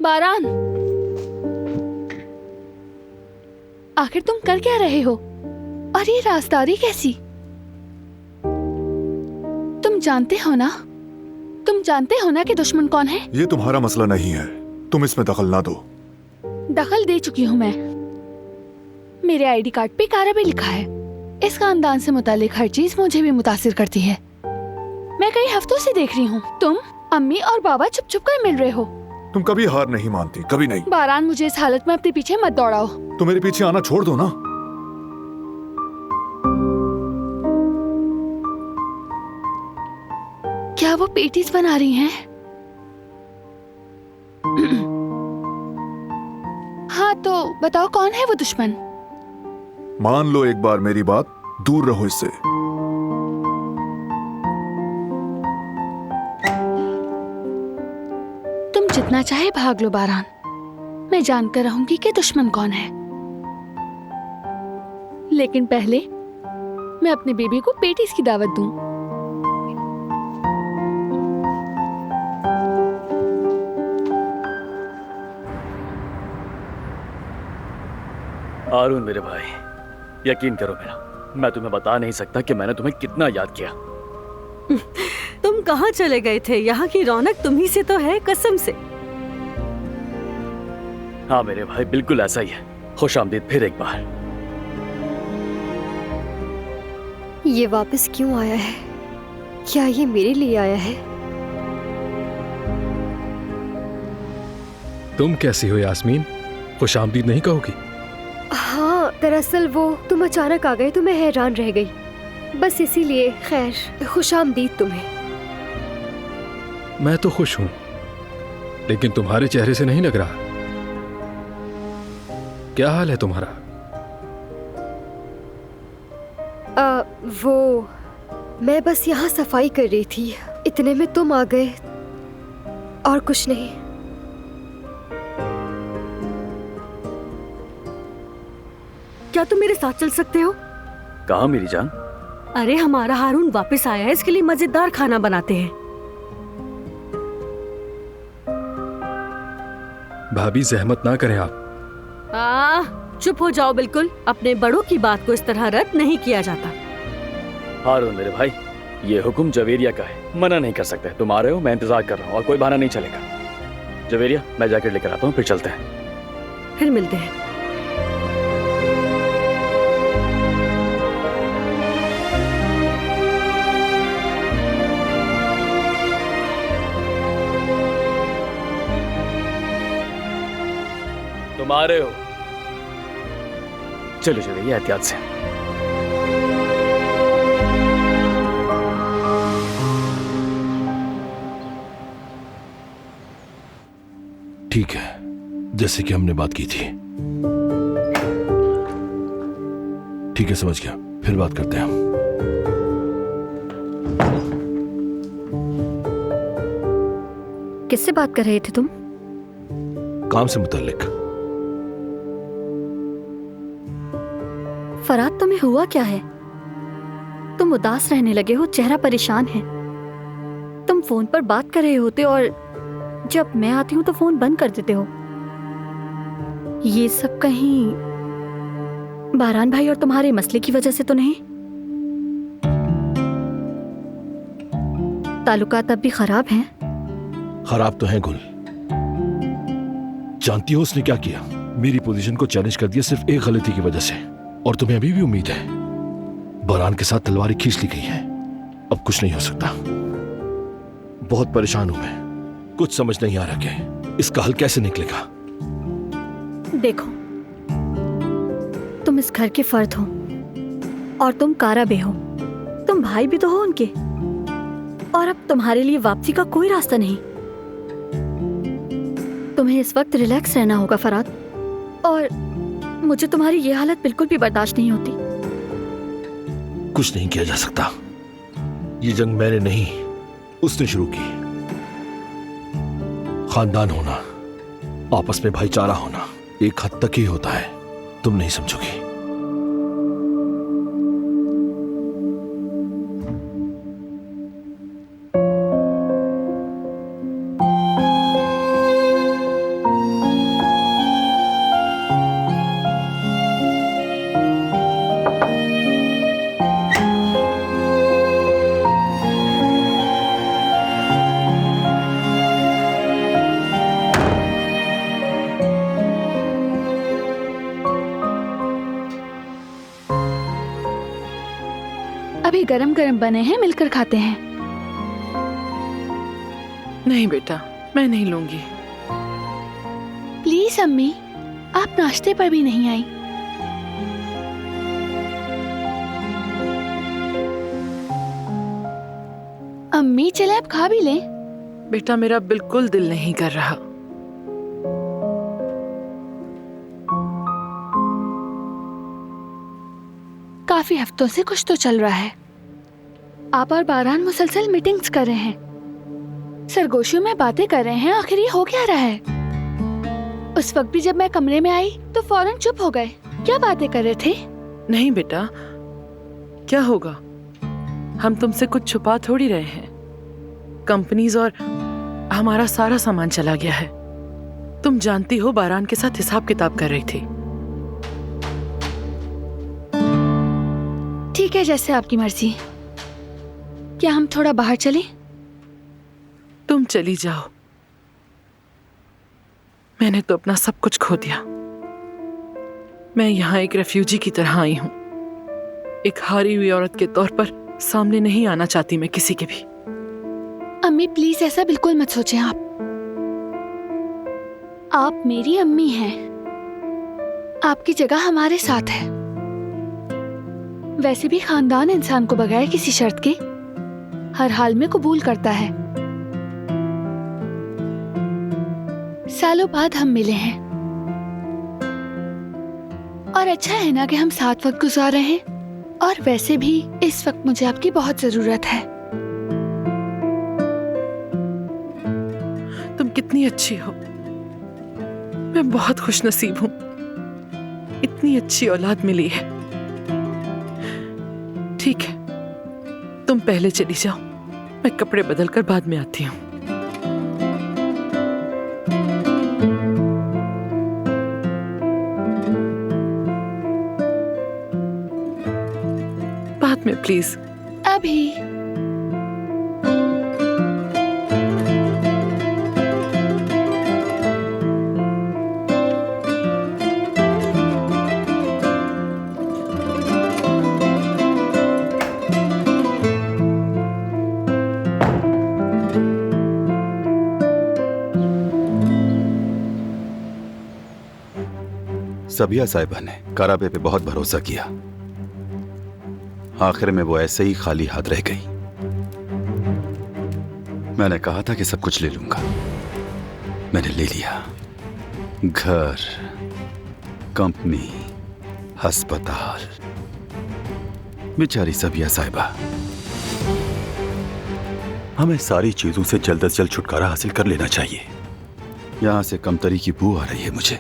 बारान, आखिर तुम कर क्या रहे हो? और ये राजदारी कैसी? तुम जानते हो ना कि दुश्मन कौन है? ये तुम्हारा मसला नहीं है, तुम इसमें दखल ना दो। दखल दे चुकी हूँ मैं। मेरे आईडी कार्ड पे कारा भी लिखा है। इस खानदान से मुतालिक हर चीज मुझे भी मुतासिर करती है। मैं कई हफ्तों से देख रही हूँ तुम, अम्मी और बाबा छुप छुप कर मिल रहे हो। तुम कभी हार नहीं मानती, कभी नहीं। बारान, मुझे इस हालत में अपने पीछे मत दौड़ाओ। तुम मेरे पीछे आना छोड़ दो ना। क्या वो पेटीज बना रही हैं? हाँ तो बताओ, कौन है वो दुश्मन? मान लो एक बार मेरी बात, दूर रहो इससे। तुम जितना चाहे भाग लो बारान, मैं जानकर रहूंगी कि दुश्मन कौन है। लेकिन पहले मैं अपने बेबी को पेटीज की दावत दूं। हारून मेरे भाई, यकीन करो मेरा, मैं तुम्हें बता नहीं सकता कि मैंने तुम्हें कितना याद किया। तुम कहाँ चले गए थे? यहाँ की रौनक तुम्ही से तो है, कसम से। हाँ मेरे भाई, बिल्कुल ऐसा ही है। खुश आमदीद फिर एक बार। ये वापस क्यों आया है? क्या ये मेरे लिए आया है? तुम कैसी हो यास्मीन? खुश आमदीद नहीं कहोगी? हाँ, दरअसल वो तुम अचानक आ गए तो मैं हैरान रह गई, बस इसीलिए। खैर, खुशामदीद तुम्हें। मैं तो खुश हूं, लेकिन तुम्हारे चेहरे से नहीं लग रहा। क्या हाल है तुम्हारा? वो मैं बस यहाँ सफाई कर रही थी, इतने में तुम आ गए, और कुछ नहीं। क्या तुम मेरे साथ चल सकते हो? कहा मेरी जान? अरे हमारा हारून वापस आया है, इसके लिए मजेदार खाना बनाते हैं। भाभी जहमत ना करें आप। चुप हो जाओ बिल्कुल। अपने बड़ों की बात को इस तरह रद्द नहीं किया जाता। हारून मेरे भाई, ये हुक्म जवेरिया का है, मना नहीं कर सकते। तुम आ रहे हो, मैं इंतजार कर रहा हूँ और कोई बहाना नहीं चलेगा। जवेरिया, मैं जैकेट लेकर आता हूँ, फिर चलते हैं। फिर मिलते हैं। तुम आ रहे हो? चलो जवेरिया, एहतियात से। ठीक है, जैसे कि हमने बात की थी। ठीक है, समझ गया, फिर बात करते हैं हम। किससे बात कर रहे थे तुम? काम से मुताल्लिक। फराद, तुम्हें हुआ क्या है? तुम उदास रहने लगे हो, चेहरा परेशान है। तुम फोन पर बात कर रहे होते और जब मैं आती हूँ तो फोन बंद कर देते हो। ये सब कहीं बारान भाई और तुम्हारे मसले की वजह से तो नहीं? ताल्लुकात अब भी खराब हैं? खराब तो है गुल। जानती हो उसने क्या किया? मेरी पोजीशन को चैलेंज कर दिया सिर्फ एक गलती की वजह से। और तुम्हें अभी भी उम्मीद है? बारान के साथ तलवारें खींच ली गई हैं, अब कुछ नहीं हो सकता। बहुत परेशान हूं मैं, कुछ समझ नहीं आ रहा कि इसका हल कैसे निकलेगा। देखो, तुम इस घर के फर्द हो और तुम कारा बे हो, तुम भाई भी तो हो उनके, और अब तुम्हारे लिए वापसी का कोई रास्ता नहीं। तुम्हें इस वक्त रिलैक्स रहना होगा फराद, और मुझे तुम्हारी ये हालत बिल्कुल भी बर्दाश्त नहीं होती। कुछ नहीं किया जा सकता। ये जंग मैंने नहीं, उसने शुरू की। खानदान होना, आपस में भाईचारा होना एक हद तक ही होता है, तुम नहीं समझोगी। गरम गरम बने हैं, मिलकर खाते हैं। नहीं बेटा, मैं नहीं लूंगी। प्लीज अम्मी, आप नाश्ते पर भी नहीं आई। अम्मी चले आप खा भी लें। बेटा मेरा बिल्कुल दिल नहीं कर रहा। काफी हफ्तों से कुछ तो चल रहा है। आप और बारान मुसलसल मीटिंग्स कर रहे हैं, सरगोशियों में बातें कर रहे हैं। आखिर ये हो क्या रहा है? उस वक्त भी जब मैं कमरे में आई तो फौरन चुप हो गए। क्या बातें कर रहे थे? नहीं बेटा, क्या होगा? हम तुमसे कुछ छुपा थोड़ी रहे हैं। कंपनीज और हमारा सारा सामान चला गया है। तुम जानती हो बारान के साथ हिसाब किताब कर रही थी। ठीक है, जैसे आपकी मर्जी। क्या हम थोड़ा बाहर चलें? तुम चली जाओ। मैंने तो अपना सब कुछ खो दिया। मैं यहाँ एक रेफ्यूजी की तरह आई हूँ। एक हारी हुई औरत के तौर पर सामने नहीं आना चाहती मैं किसी के भी। अम्मी प्लीज ऐसा बिल्कुल मत सोचें। आप मेरी अम्मी हैं। आपकी जगह हमारे साथ है। वैसे भी खानदान इंसान को बगैर किसी शर्त के हर हाल में कबूल करता है। सालों बाद हम मिले हैं और अच्छा है ना कि हम साथ वक्त गुजार रहे हैं। और वैसे भी इस वक्त मुझे आपकी बहुत जरूरत है। तुम कितनी अच्छी हो। मैं बहुत खुशनसीब हूँ। इतनी अच्छी औलाद मिली है। ठीक है, तुम पहले चली जाओ। मैं कपड़े बदलकर बाद में आती हूँ। बाद में प्लीज। अभी सबिया साहिबा ने काराबे पे बहुत भरोसा किया। आखिर में वो ऐसे ही खाली हाथ रह गई। मैंने कहा था कि सब कुछ ले लूंगा। मैंने ले लिया। घर, कंपनी, अस्पताल। बेचारी सबिया साहिबा। हमें सारी चीजों से जल्द से जल्द छुटकारा हासिल कर लेना चाहिए। यहां से कमतरी की बू आ रही है मुझे।